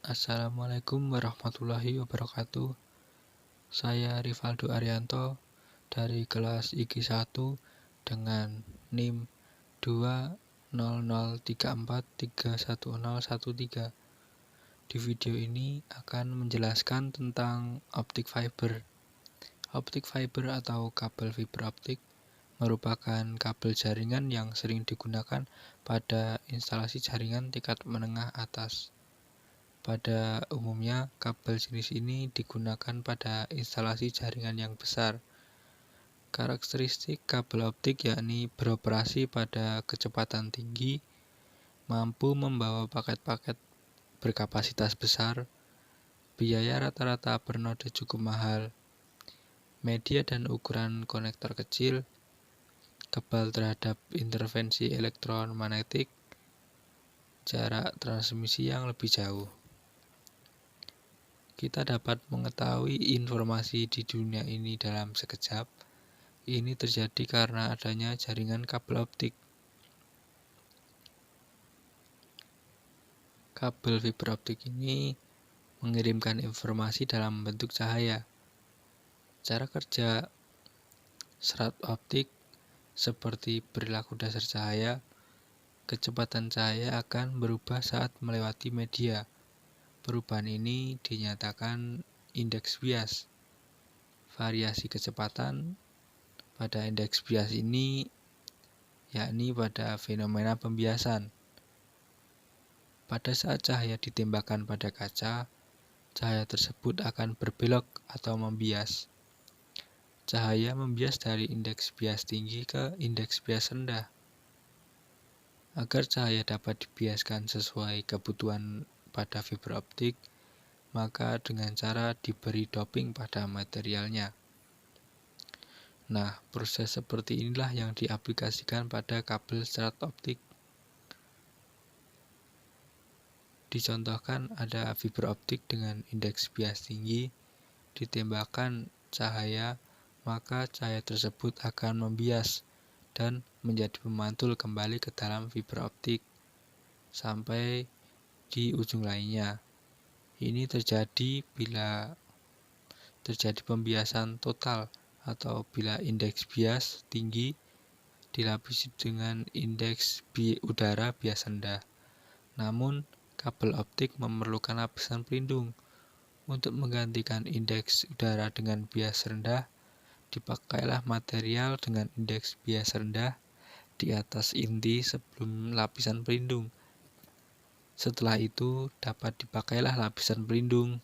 Assalamualaikum warahmatullahi wabarakatuh. Saya Rivaldo Arianto dari kelas IQ 1 dengan NIM 20034311013. Di video ini akan menjelaskan tentang optik fiber. Optik fiber atau kabel fiber optik merupakan kabel jaringan yang sering digunakan pada instalasi jaringan tingkat menengah atas. Pada umumnya, kabel jenis ini digunakan pada instalasi jaringan yang besar. Karakteristik kabel optik yakni beroperasi pada kecepatan tinggi, mampu membawa paket-paket berkapasitas besar, biaya rata-rata per node cukup mahal, media dan ukuran konektor kecil, kebal terhadap intervensi elektromagnetik, jarak transmisi yang lebih jauh. Kita dapat mengetahui informasi di dunia ini dalam sekejap. Ini terjadi karena adanya jaringan kabel optik. Kabel fiber optik ini mengirimkan informasi dalam bentuk cahaya. Cara kerja serat optik seperti perilaku dasar cahaya, kecepatan cahaya akan berubah saat melewati media. Perubahan ini dinyatakan indeks bias. Variasi kecepatan pada indeks bias ini yakni pada fenomena pembiasan. Pada saat cahaya ditembakkan pada kaca, cahaya tersebut akan berbelok atau membias. Cahaya membias dari indeks bias tinggi ke indeks bias rendah. Agar cahaya dapat dibiaskan sesuai kebutuhan pada fiber optik, maka dengan cara diberi doping pada materialnya. Nah, proses seperti inilah yang diaplikasikan pada kabel serat optik. Dicontohkan ada fiber optik dengan indeks bias tinggi, ditembakkan cahaya, maka cahaya tersebut akan membias dan menjadi pemantul kembali ke dalam fiber optik sampai di ujung lainnya. Ini terjadi bila terjadi pembiasan total atau bila indeks bias tinggi dilapisi dengan indeks udara bias rendah. Namun, kabel optik memerlukan lapisan pelindung. Untuk menggantikan indeks udara dengan bias rendah, dipakailah material dengan indeks bias rendah di atas inti sebelum lapisan pelindung. Setelah itu dapat dipakailah lapisan pelindung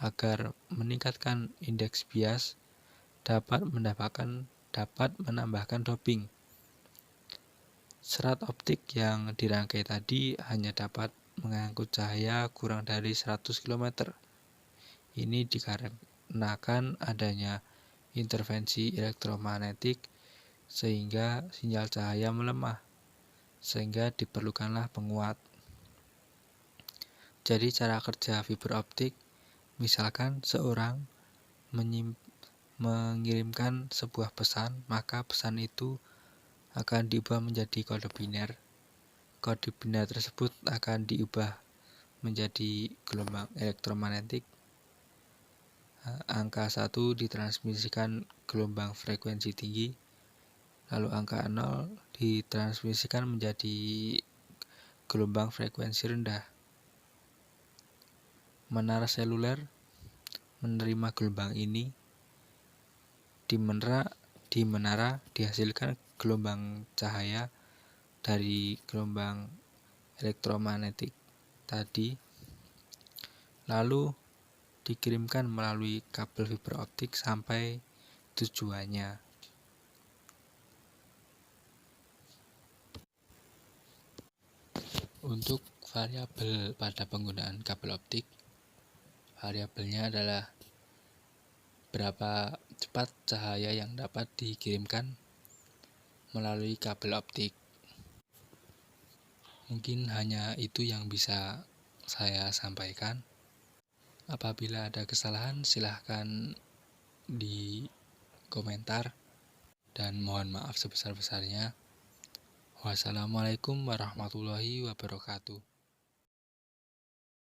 agar meningkatkan indeks bias, dapat menambahkan doping. Serat optik yang dirangkai tadi hanya dapat mengangkut cahaya kurang dari 100 km. Ini dikarenakan adanya intervensi elektromagnetik sehingga sinyal cahaya melemah, sehingga diperlukanlah penguat. Jadi cara kerja fiber optik, misalkan seorang mengirimkan sebuah pesan, maka pesan itu akan diubah menjadi kode biner. Kode biner tersebut akan diubah menjadi gelombang elektromagnetik. Angka 1 ditransmisikan gelombang frekuensi tinggi, lalu angka 0 ditransmisikan menjadi gelombang frekuensi rendah. Menara seluler menerima gelombang ini. Di menara dihasilkan gelombang cahaya dari gelombang elektromagnetik tadi, lalu dikirimkan melalui kabel fiber optik sampai tujuannya. Untuk variabel pada penggunaan kabel optik, variabelnya adalah berapa cepat cahaya yang dapat dikirimkan melalui kabel optik. Mungkin hanya itu yang bisa saya sampaikan. Apabila ada kesalahan, silahkan di komentar dan mohon maaf sebesar-besarnya. Wassalamualaikum warahmatullahi wabarakatuh.